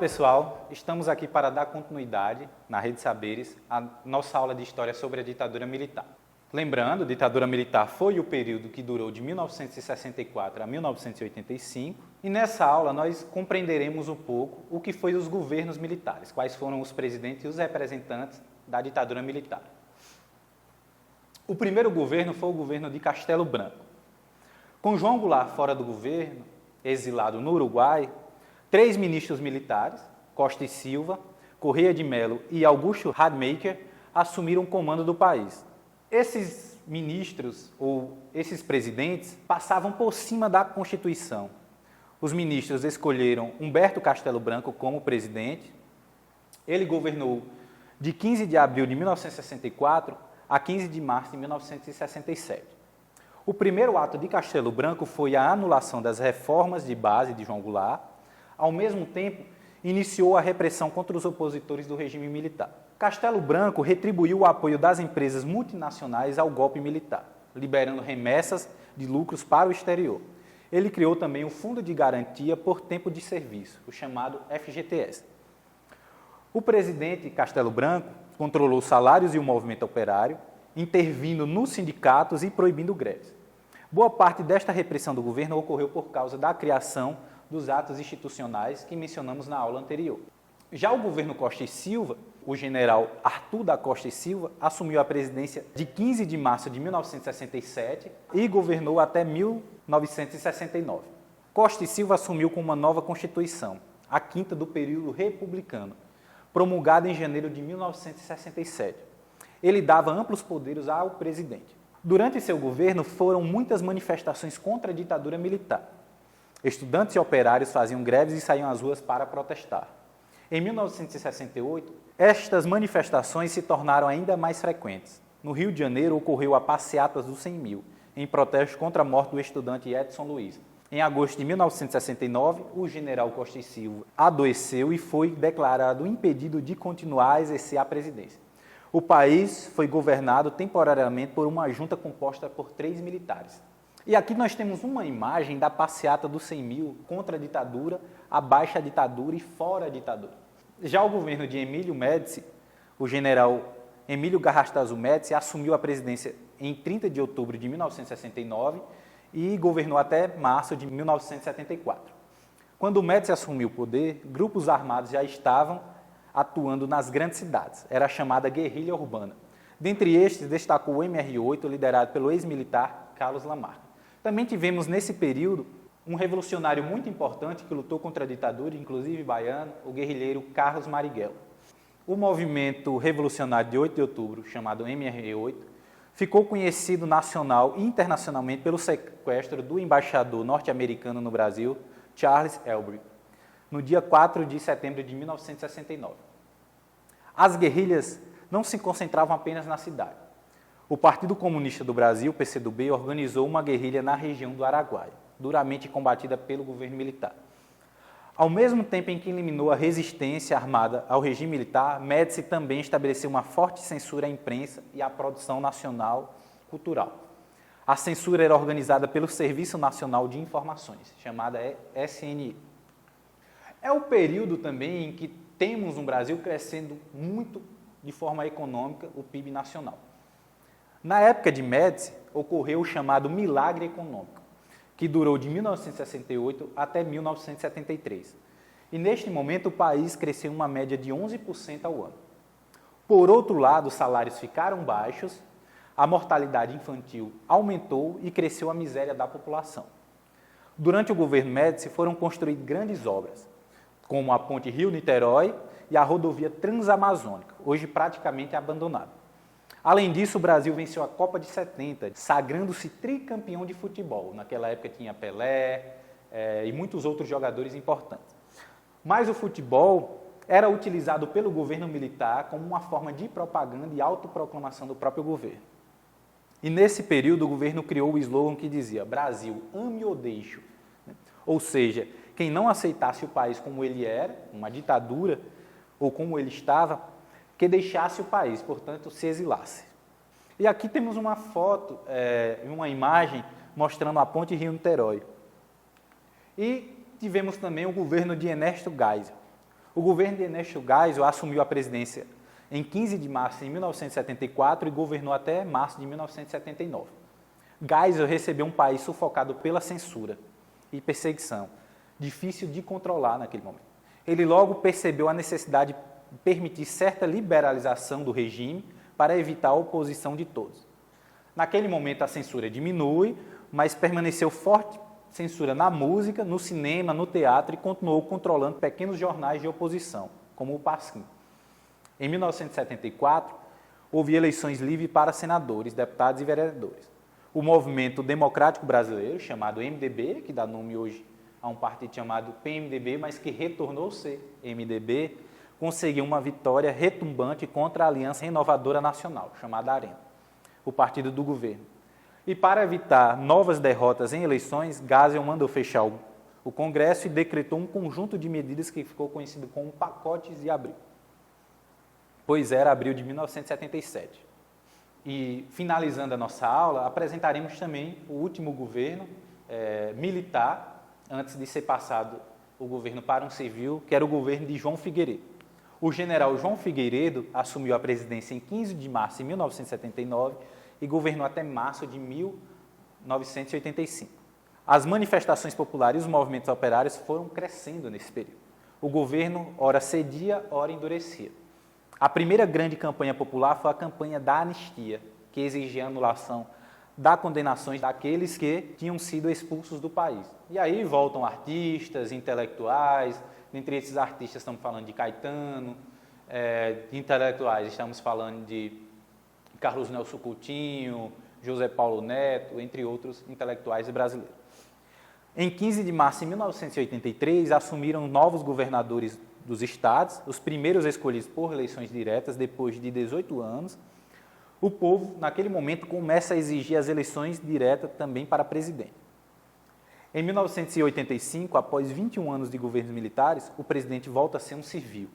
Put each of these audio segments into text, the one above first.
pessoal, estamos aqui para dar continuidade na Rede Saberes à nossa aula de História sobre a ditadura militar. Lembrando, a ditadura militar foi o período que durou de 1964 a 1985 e nessa aula nós compreenderemos um pouco o que foi os governos militares, quais foram os presidentes e os representantes da ditadura militar. O primeiro governo foi o governo de Castelo Branco. Com João Goulart fora do governo, exilado no Uruguai, 3 ministros militares, Costa e Silva, Correia de Mello e Augusto Rademacher, assumiram o comando do país. Esses ministros, ou esses presidentes, passavam por cima da Constituição. Os ministros escolheram Humberto Castelo Branco como presidente. Ele governou de 15 de abril de 1964 a 15 de março de 1967. O primeiro ato de Castelo Branco foi a anulação das reformas de base de João Goulart. Ao mesmo tempo, iniciou a repressão contra os opositores do regime militar. Castelo Branco retribuiu o apoio das empresas multinacionais ao golpe militar, liberando remessas de lucros para o exterior. Ele criou também o Fundo de Garantia por Tempo de Serviço, o chamado FGTS. O presidente Castelo Branco controlou os salários e o movimento operário, intervindo nos sindicatos e proibindo greves. Boa parte desta repressão do governo ocorreu por causa da criação dos atos institucionais que mencionamos na aula anterior. Já o governo Costa e Silva, o general Arthur da Costa e Silva, assumiu a presidência de 15 de março de 1967 e governou até 1969. Costa e Silva assumiu com uma nova Constituição, a quinta do período republicano, promulgada em janeiro de 1967. Ele dava amplos poderes ao presidente. Durante seu governo, foram muitas manifestações contra a ditadura militar. Estudantes e operários faziam greves e saíam às ruas para protestar. Em 1968, estas manifestações se tornaram ainda mais frequentes. No Rio de Janeiro, ocorreu a Passeatas dos 100 mil, em protesto contra a morte do estudante Edson Luiz. Em agosto de 1969, o general Costa e Silva adoeceu e foi declarado impedido de continuar a exercer a presidência. O país foi governado temporariamente por uma junta composta por 3 militares. E aqui nós temos uma imagem da passeata dos 100 mil contra a ditadura, abaixo a ditadura e fora a ditadura. Já o governo de Emílio Médici, o general Emílio Garrastazu Médici, assumiu a presidência em 30 de outubro de 1969 e governou até março de 1974. Quando o Médici assumiu o poder, grupos armados já estavam atuando nas grandes cidades. Era a chamada guerrilha urbana. Dentre estes, destacou o MR8, liderado pelo ex-militar Carlos Lamarque. Também tivemos, nesse período, um revolucionário muito importante que lutou contra a ditadura, inclusive baiano, o guerrilheiro Carlos Marighella. O movimento revolucionário de 8 de outubro, chamado MR8, ficou conhecido nacional e internacionalmente pelo sequestro do embaixador norte-americano no Brasil, Charles Elbrig, no dia 4 de setembro de 1969. As guerrilhas não se concentravam apenas na cidade. O Partido Comunista do Brasil, PCdoB, organizou uma guerrilha na região do Araguaia, duramente combatida pelo governo militar. Ao mesmo tempo em que eliminou a resistência armada ao regime militar, Médici também estabeleceu uma forte censura à imprensa e à produção nacional cultural. A censura era organizada pelo Serviço Nacional de Informações, chamada SNI. É o período também em que temos no Brasil crescendo muito de forma econômica o PIB nacional. Na época de Médici, ocorreu o chamado milagre econômico, que durou de 1968 até 1973. E neste momento o país cresceu uma média de 11% ao ano. Por outro lado, os salários ficaram baixos, a mortalidade infantil aumentou e cresceu a miséria da população. Durante o governo Médici foram construídas grandes obras, como a Ponte Rio-Niterói e a rodovia Transamazônica, hoje praticamente abandonada. Além disso, o Brasil venceu a Copa de 70, sagrando-se tricampeão de futebol. Naquela época tinha Pelé e muitos outros jogadores importantes. Mas o futebol era utilizado pelo governo militar como uma forma de propaganda e autoproclamação do próprio governo. E nesse período o governo criou o slogan que dizia: Brasil, ame ou deixe. Ou seja, quem não aceitasse o país como ele era, uma ditadura, ou como ele estava, que deixasse o país, portanto, se exilasse. E aqui temos uma foto, uma imagem mostrando a Ponte Rio-Niterói. E tivemos também o governo de Ernesto Geisel. O governo de Ernesto Geisel assumiu a presidência em 15 de março de 1974 e governou até março de 1979. Geisel recebeu um país sufocado pela censura e perseguição, difícil de controlar naquele momento. Ele logo percebeu a necessidade de permitir certa liberalização do regime para evitar a oposição de todos. Naquele momento a censura diminui, mas permaneceu forte censura na música, no cinema, no teatro e continuou controlando pequenos jornais de oposição, como o Pasquim. Em 1974, houve eleições livres para senadores, deputados e vereadores. O Movimento Democrático Brasileiro, chamado MDB, que dá nome hoje a um partido chamado PMDB, mas que retornou a ser MDB, conseguiu uma vitória retumbante contra a Aliança Renovadora Nacional, chamada ARENA, o partido do governo. E para evitar novas derrotas em eleições, Geisel mandou fechar o Congresso e decretou um conjunto de medidas que ficou conhecido como pacotes de abril. Pois era abril de 1977. E, finalizando a nossa aula, apresentaremos também o último governo militar, antes de ser passado o governo para um civil, que era o governo de João Figueiredo. O general João Figueiredo assumiu a presidência em 15 de março de 1979 e governou até março de 1985. As manifestações populares e os movimentos operários foram crescendo nesse período. O governo, ora cedia, ora endurecia. A primeira grande campanha popular foi a campanha da anistia, que exigia a anulação das condenações daqueles que tinham sido expulsos do país. E aí voltam artistas, intelectuais, dentre esses artistas estamos falando de Caetano, de intelectuais estamos falando de Carlos Nelson Coutinho, José Paulo Neto, entre outros intelectuais brasileiros. Em 15 de março de 1983, assumiram novos governadores dos estados, os primeiros escolhidos por eleições diretas depois de 18 anos. O povo, naquele momento, começa a exigir as eleições diretas também para presidente. Em 1985, após 21 anos de governos militares, o presidente volta a ser um civil,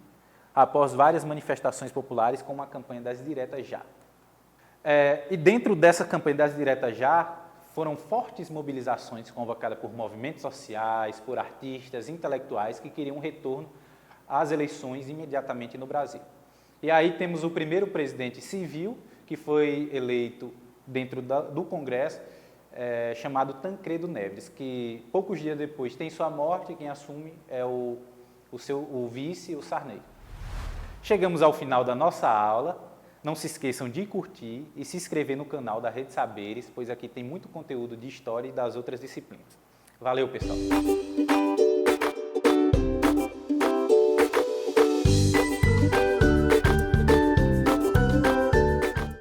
após várias manifestações populares como a campanha das diretas já. E dentro dessa campanha das diretas já, foram fortes mobilizações convocadas por movimentos sociais, por artistas, intelectuais que queriam um retorno às eleições imediatamente no Brasil. E aí temos o primeiro presidente civil, que foi eleito dentro do Congresso, chamado Tancredo Neves, que poucos dias depois tem sua morte e quem assume é o vice, o Sarney. Chegamos ao final da nossa aula. Não se esqueçam de curtir e se inscrever no canal da Rede Saberes, pois aqui tem muito conteúdo de história e das outras disciplinas. Valeu, pessoal!